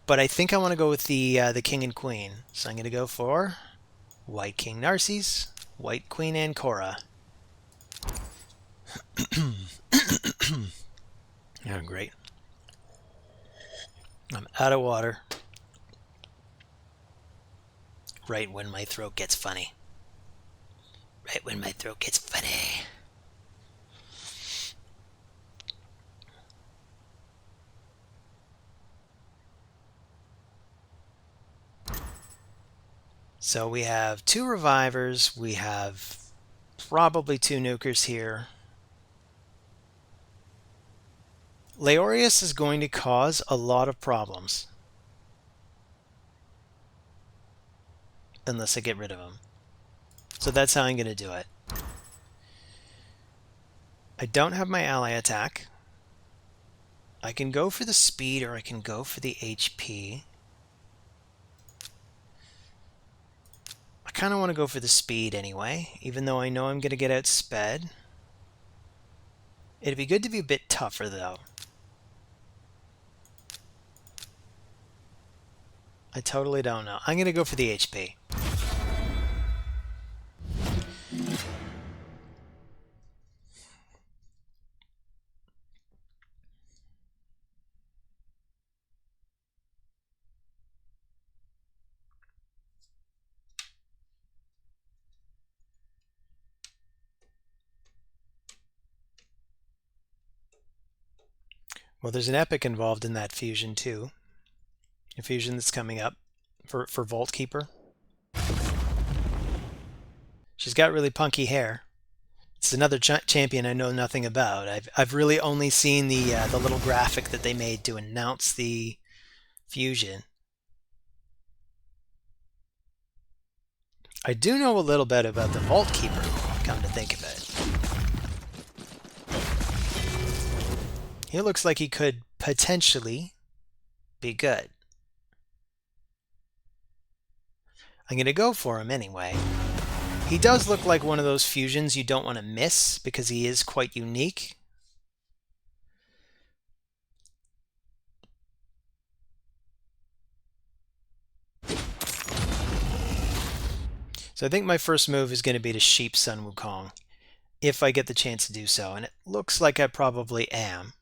But I think I want to go with the King and Queen. So I'm going to go for White King Narcisse, White Queen Ancora. Oh, great. I'm out of water. Right when my throat gets funny. Right when my throat gets funny. So we have 2 revivers. We have probably 2 nukers here. Leorius is going to cause a lot of problems. Unless I get rid of him. So that's how I'm going to do it. I don't have my ally attack. I can go for the speed or I can go for the HP. I kind of want to go for the speed anyway, even though I know I'm going to get outsped. It'd be good to be a bit tougher though. I totally don't know. I'm going to go for the HP. Well, there's an epic involved in that fusion too. A fusion that's coming up for Vault Keeper. She's got really punky hair. It's another champion I know nothing about. I've really only seen the little graphic that they made to announce the fusion. I do know a little bit about the Vault Keeper, come to think of it. He looks like he could potentially be good. I'm going to go for him anyway. He does look like one of those fusions you don't want to miss because he is quite unique. So I think my first move is going to be to sheep Sun Wukong, if I get the chance to do so, and it looks like I probably am.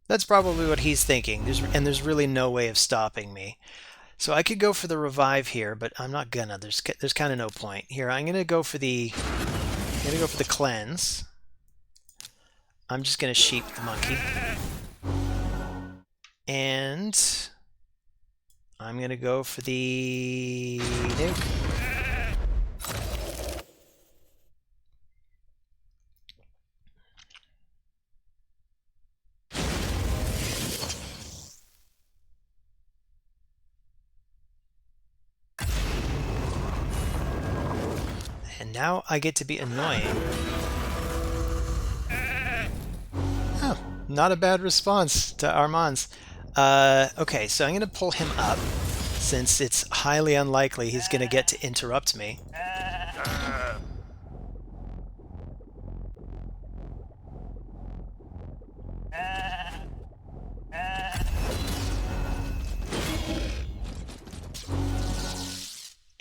That's probably what he's thinking, there's really no way of stopping me. So I could go for the revive here, but I'm not gonna. There's kind of no point here. I'm gonna go for the cleanse. I'm just gonna sheep the monkey, and I'm gonna go for the nuke. And now I get to be annoying. Oh, not a bad response to Armanz. Okay, so I'm going to pull him up, since it's highly unlikely he's going to get to interrupt me.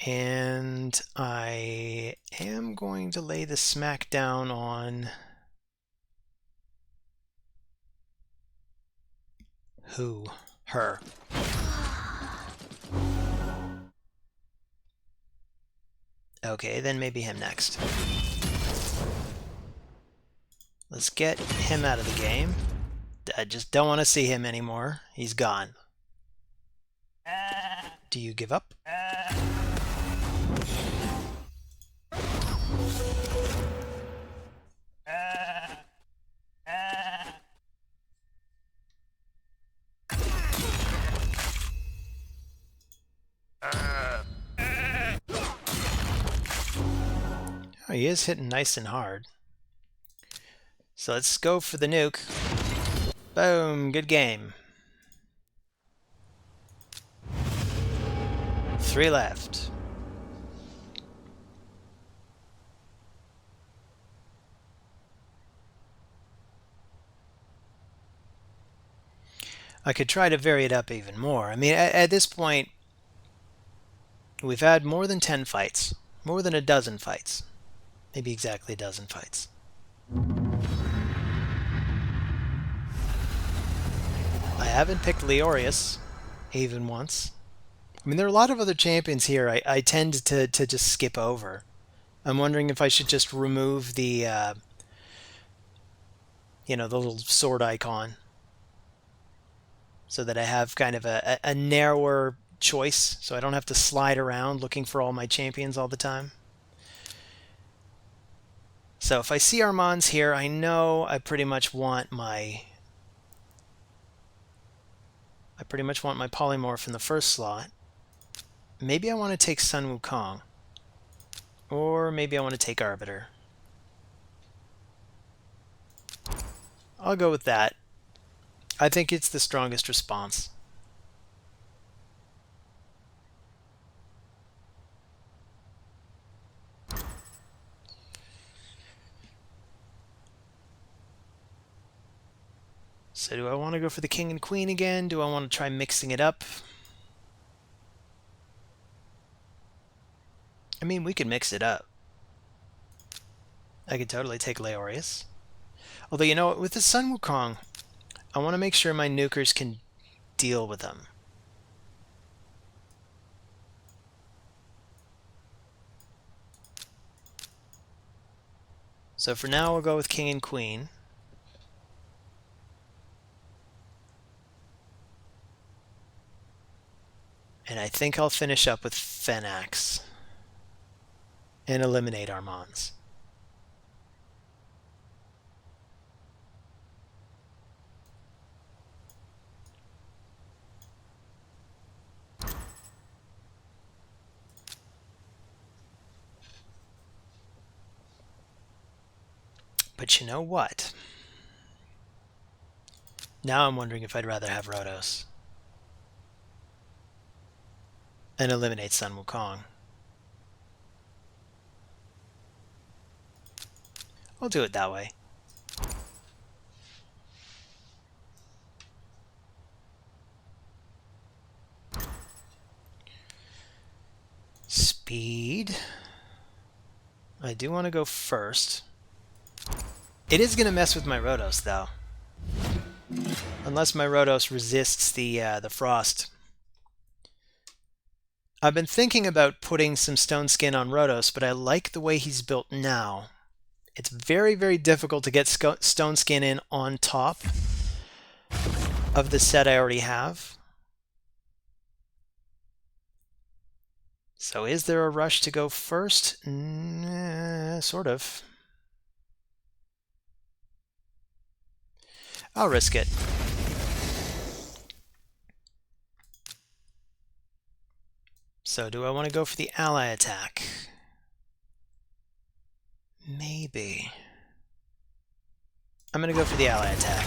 And I am going to lay the smack down on... who? Her. Okay, then maybe him next. Let's get him out of the game. I just don't want to see him anymore. He's gone. Do you give up? Oh, he is hitting nice and hard. So let's go for the nuke. Boom, good game. 3 left. I could try to vary it up even more. I mean, at this point, we've had more than 10 fights. More than a dozen fights. Maybe exactly a dozen fights. I haven't picked Leorius even once. I mean, there are a lot of other champions here I tend to just skip over. I'm wondering if I should just remove the, the little sword icon, so that I have kind of a narrower choice, so I don't have to slide around looking for all my champions all the time. So if I see Armanz here, I know I pretty much want my polymorph in the first slot. Maybe I want to take Sun Wukong. Or maybe I want to take Arbiter. I'll go with that. I think it's the strongest response. So do I want to go for the king and queen again? Do I want to try mixing it up? I mean, we could mix it up. I could totally take Leorius. Although, you know what? With the Sun Wukong, I want to make sure my nukers can deal with them. So for now, we'll go with king and queen. And I think I'll finish up with Fenax and eliminate Armanz. But you know what? Now I'm wondering if I'd rather have Rhodos. and eliminate Sun Wukong. I'll do it that way. Speed. I do want to go first. It is going to mess with my Rotos, though. Unless my Rotos resists the frost. I've been thinking about putting some Stone Skin on Rotos, but I like the way he's built now. It's very, very difficult to get Stone Skin in on top of the set I already have. So is there a rush to go first? Sort of. I'll risk it. So do I want to go for the ally attack? Maybe. I'm going to go for the ally attack.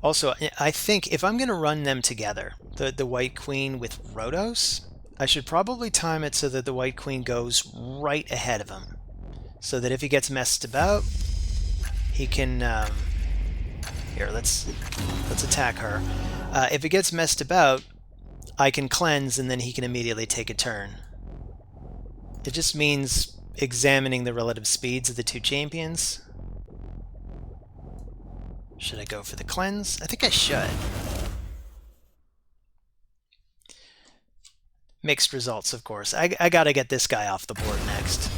Also, I think if I'm going to run them together, the White Queen with Rotos, I should probably time it so that the White Queen goes right ahead of him. So that if he gets messed about, he can... here, let's attack her. If it gets messed about, I can cleanse and then he can immediately take a turn. It just means examining the relative speeds of the two champions. Should I go for the cleanse? I think I should. Mixed results, of course. I gotta get this guy off the board next.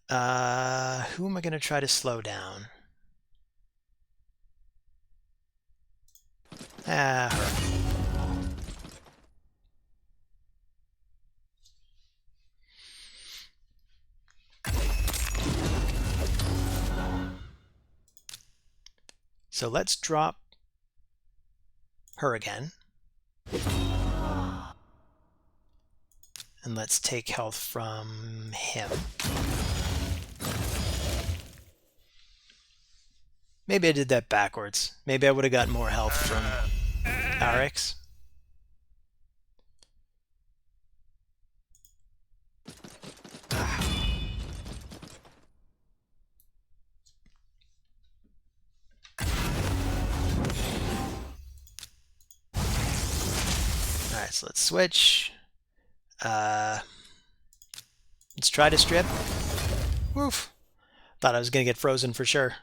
Who am I gonna try to slow down? Her. So let's drop her again. And let's take health from him. Maybe I did that backwards. Maybe I would have gotten more health from Arix. Alright, so let's switch. Let's try to strip. Woof. Thought I was going to get frozen for sure.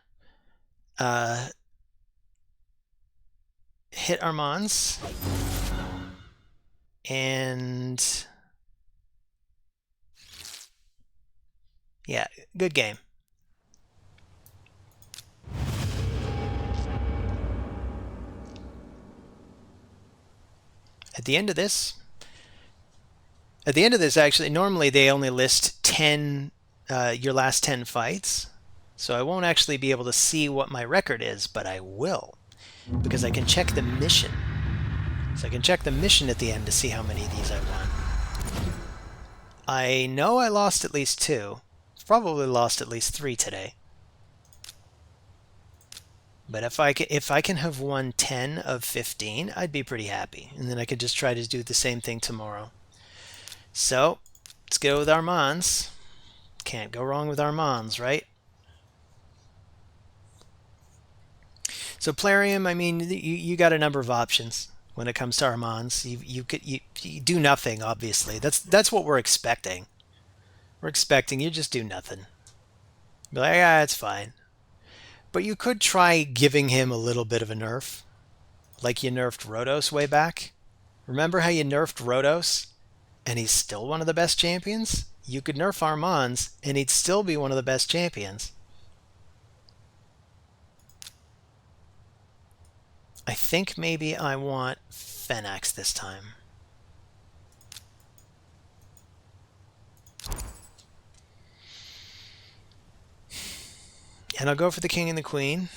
Hit Armanz. And... yeah, good game. At the end of this, actually, normally they only list 10, your last 10 fights. So I won't actually be able to see what my record is, but I will. Because I can check the mission. So I can check the mission at the end to see how many of these I won. I know I lost at least 2. Probably lost at least 3 today. But if I can have won 10 of 15, I'd be pretty happy. And then I could just try to do the same thing tomorrow. So, let's go with Armanz. Can't go wrong with Armanz, right? So Plarium, I mean, you got a number of options when it comes to Armanz. You do nothing, obviously. That's what we're expecting. We're expecting you just do nothing. Be like, ah, it's fine. But you could try giving him a little bit of a nerf, like you nerfed Rotos way back. Remember how you nerfed Rotos, and he's still one of the best champions? You could nerf Armanz, and he'd still be one of the best champions. I think maybe I want Phenax this time. And I'll go for the King and the Queen.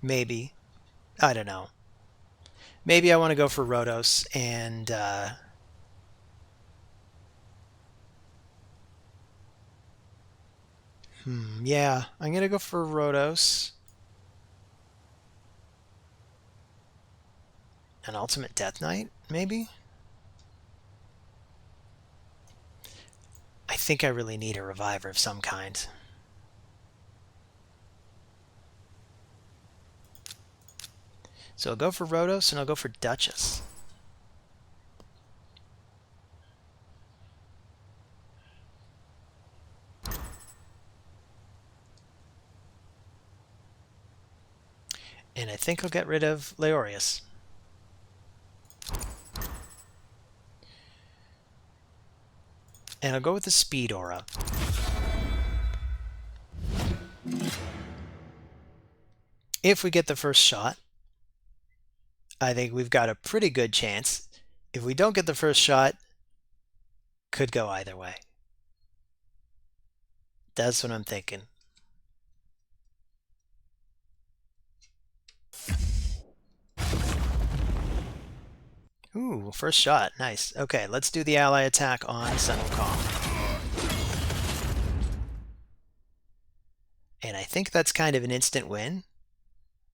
Maybe. I don't know. Maybe I want to go for Rotos and Yeah, I'm going to go for Rhodos. An Ultimate Death Knight, maybe? I think I really need a Reviver of some kind. So I'll go for Rhodos and I'll go for Duchess. And I think I'll get rid of Leorius. And I'll go with the Speed Aura. If we get the first shot, I think we've got a pretty good chance. If we don't get the first shot, could go either way. That's what I'm thinking. Ooh, first shot. Nice. Okay, let's do the ally attack on Sun Wukong. And I think that's kind of an instant win.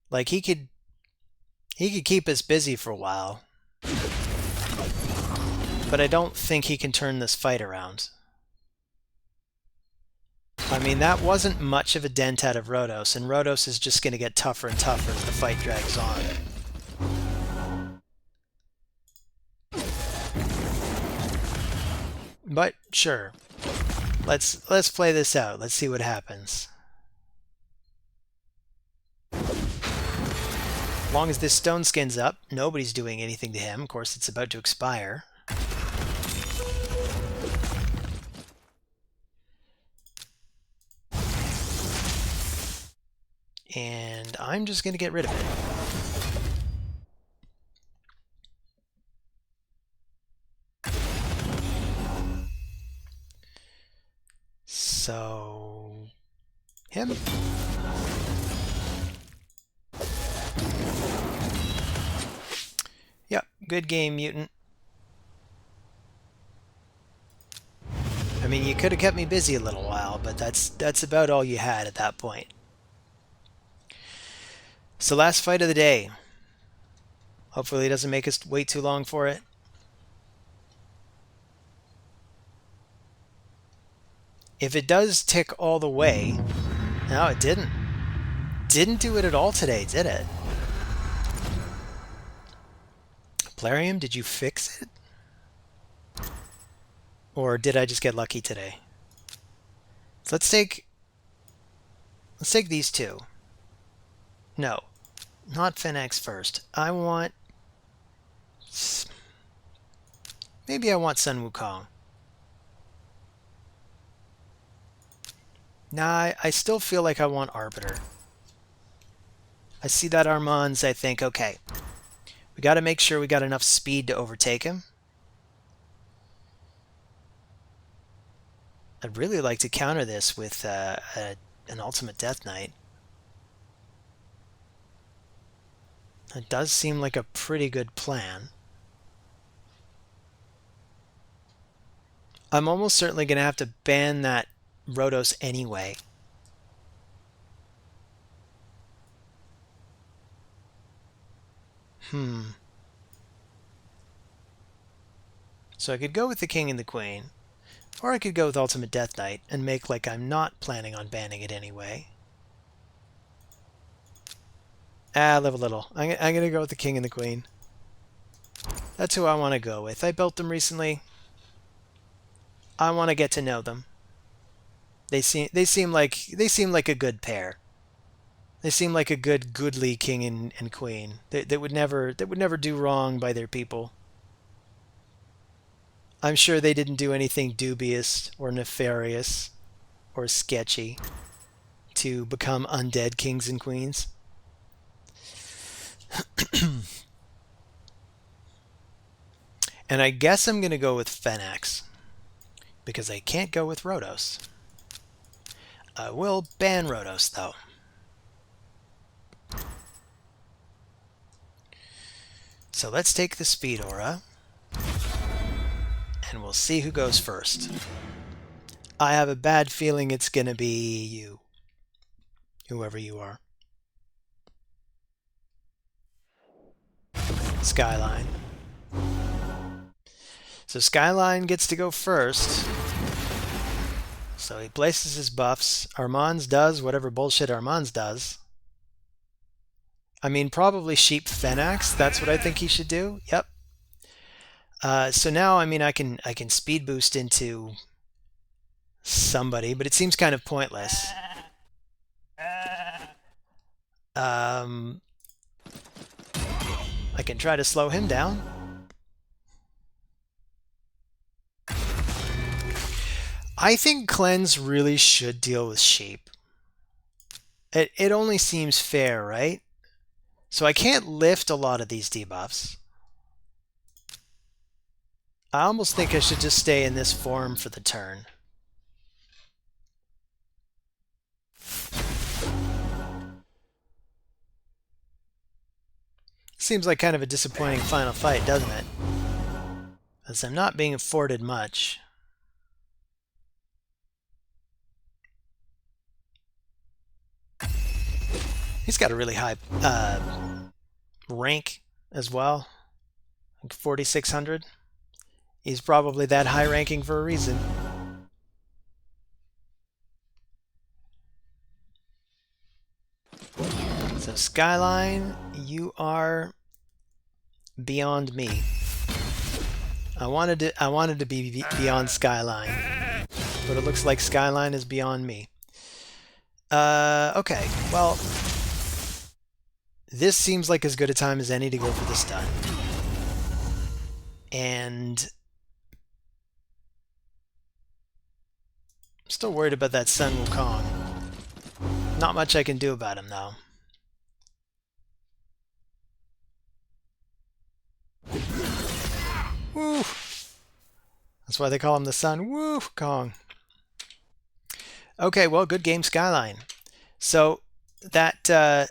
Like, he could keep us busy for a while. But I don't think he can turn this fight around. I mean, that wasn't much of a dent out of Rhodos, and Rhodos is just going to get tougher and tougher as the fight drags on. But sure, let's play this out. Let's see what happens. As long as this stone skin's up, nobody's doing anything to him. Of course, it's about to expire. And I'm just going to get rid of it. So, him. Yep, good game, Mutant. I mean, you could have kept me busy a little while, but that's about all you had at that point. So last fight of the day. Hopefully it doesn't make us wait too long for it. If it does tick all the way... No, it didn't. Didn't do it at all today, did it? Plarium, did you fix it? Or did I just get lucky today? So let's take these two. No, not Fennex first. I want... Maybe I want Sun Wukong. Nah, I still feel like I want Arbiter. I see that Armanz, I think, okay. We got to make sure we got enough speed to overtake him. I'd really like to counter this with an Ultimate Death Knight. It does seem like a pretty good plan. I'm almost certainly going to have to ban that Rhodos anyway. So I could go with the King and the Queen, or I could go with Ultimate Death Knight and make like I'm not planning on banning it anyway. Live a little. I'm going to go with the King and the Queen. That's who I want to go with. I built them recently. I want to get to know them. They seem like a good pair. They seem like a goodly king and queen. They would never do wrong by their people. I'm sure they didn't do anything dubious or nefarious or sketchy to become undead kings and queens. And I guess I'm going to go with Fennex because I can't go with Rhodos. I will ban Rhodos, though. So let's take the Speed Aura, and we'll see who goes first. I have a bad feeling it's going to be you, whoever you are. Skyline. So Skyline gets to go first. So he places his buffs. Armanz does whatever bullshit Armanz does. I mean, probably Sheep Fenax. That's what I think he should do. Yep. So now, I mean, I can speed boost into somebody, but it seems kind of pointless. I can try to slow him down. I think Cleanse really should deal with Sheep. It only seems fair, right? So I can't lift a lot of these debuffs. I almost think I should just stay in this form for the turn. Seems like kind of a disappointing final fight, doesn't it? As I'm not being afforded much. He's got a really high rank as well, like 4,600. He's probably that high ranking for a reason. So Skyline, you are beyond me. I wanted to be beyond Skyline, but it looks like Skyline is beyond me. Okay, well, this seems like as good a time as any to go for the stun. And I'm still worried about that Sun Wukong. Not much I can do about him, though. Woo! That's why they call him the Sun Wukong. Okay, well, good game, Skyline. So that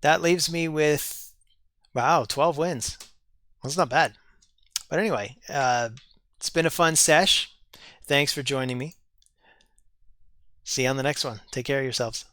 that leaves me with, wow, 12 wins. That's not bad. But anyway, it's been a fun sesh. Thanks for joining me. See you on the next one. Take care of yourselves.